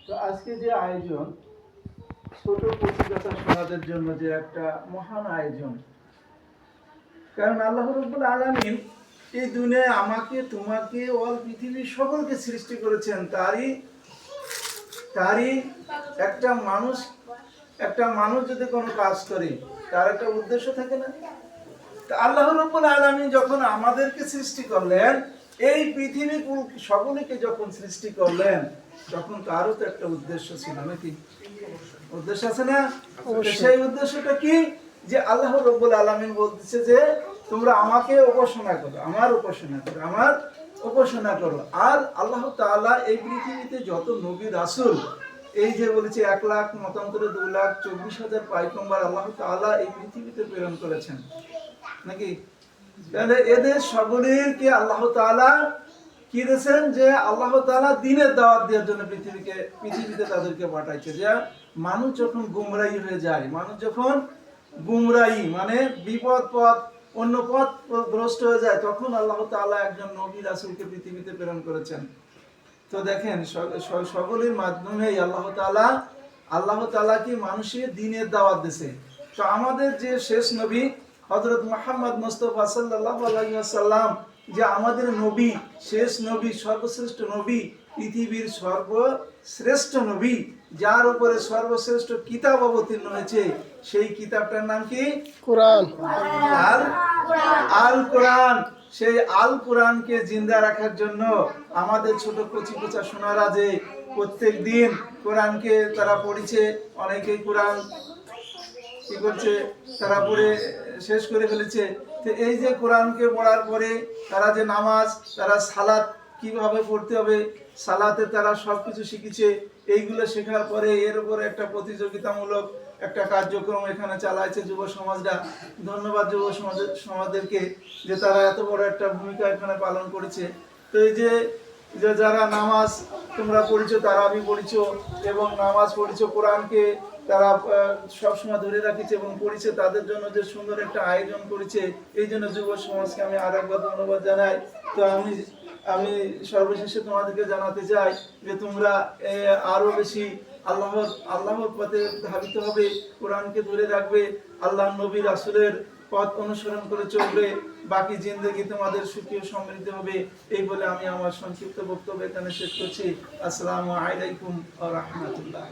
তো আজকে যে আয়োজন ছোট কচিকাঁচা সোনাদের জন্য যে একটা মহান আয়োজন, কারণ আল্লাহ রাব্বুল আলামিন এই দুনিয়ায় আমাকে তোমাকে অল পৃথিবীর সকলকে সৃষ্টি করেছেন। তারই একটা মানুষ যদি কোনো কাজ করে তার একটা উদ্দেশ্য থাকে না? আল্লাহ রাব্বুল আলামিন যখন আমাদেরকে সৃষ্টি করলেন, এই পৃথিবী সকলকে যখন সৃষ্টি করলেন, তখন তারও তো একটা উদ্দেশ্য ছিল নাকি? উদ্দেশ্য আছে না? সেই উদ্দেশ্যটা কি? যে আল্লাহ রাব্বুল আলামিন বলতেছে যে তোমরা আমাকে উপাসনা করো, আমার উপাসনা করো। আর আল্লাহ তাআলা এই পৃথিবীতে যত নবী রাসূল, এই যে বলেছে 1 লাখ মতান্তরে 2,24,000 পয়গম্বর আল্লাহ তাআলা এই পৃথিবীতে প্রেরণ করেছেন নাকি? তাহলে এদের সকলেরকে আল্লাহ তাআলা কি দিয়েছেন? যে আল্লাহ তাআলা দ্বীনের দাওয়াত দেওয়ার জন্য পৃথিবীতে তাদেরকে পাঠাইছে। যে মানুষ যখন গুমরাহী হয়ে যায়, মানুষ যখন গুমরাহী মানে বিপদ পথ অন্য পথ ভ্রষ্ট হয়ে যায়, তখন আল্লাহ তাআলা একজন নবী রাসূলকে পৃথিবীতে প্রেরণ করেছেন। তো দেখেন সকলের মাধ্যমেই আল্লাহ তাআলা কি মানুষের দ্বীনের দাওয়াত দিয়েছে। তো আমাদের যে শেষ নবী হযরত মুহাম্মদ মুস্তাফা সাল্লাল্লাহু আলাইহি ওয়াসাল্লাম, যে আমাদের নবী, শেষ নবী, সর্বশ্রেষ্ঠ নবী, পৃথিবীর সর্বশ্রেষ্ঠ নবী, যার উপরে সর্বশ্রেষ্ঠ কিতাব অবতীর্ণ হয়েছে, সেই কিতাবটার নাম কি? কোরআন। আল কোরআন। সেই আল কোরআনকে জিন্দা রাখার জন্য আমাদের ছোট কচিকচা সোনারা যে প্রত্যেক দিন কোরআনকে তারা পড়িছে, অনেকেই কোরআন কি করছে, তারা পড়ে শেষ করে ফেলেছে। তো এই যে কোরআনকে পড়ার পরে তারা যে নামাজ, তারা সালাত কিভাবে পড়তে হবে, সালাতে তারা সবকিছু শিখেছে। এইগুলো শেখার পরে এর উপরে একটা প্রতিযোগিতামূলক একটা কার্যক্রম এখানে চালাইছে যুব সমাজরা। ধন্যবাদ যুব সমাজদেরকে যে তারা এত বড় একটা ভূমিকা এখানে পালন করেছে। তো এই যে যারা নামাজ তোমরা পড়িছো, তারাবি পড়িছো এবং নামাজ পড়িছো, কোরআনকে তারা সবসময় ধরে রাখিছে এবং পড়িছে, তাদের জন্য যে সুন্দর একটা আয়োজন করেছে, এই জন্য যুব সমাজকে আমি আরেকবার ধন্যবাদ জানাই। তো আমি সর্বশেষে তোমাদেরকে জানাতে চাই যে তোমরা আরো বেশি আল্লাহর পথে ধাবিত হবে, কোরআনকে ধরে রাখবে, আল্লাহ নবী রাসূলের পথ অনুসরণ করে চলবে, বাকি জিন্দেগি তোমাদের সুখী ও সমৃদ্ধ হবে। এই বলে আমি আমার সংক্ষিপ্ত বক্তব্য এখানে শেষ করছি। আসসালামু আলাইকুম ওয়া রাহমাতুল্লাহ।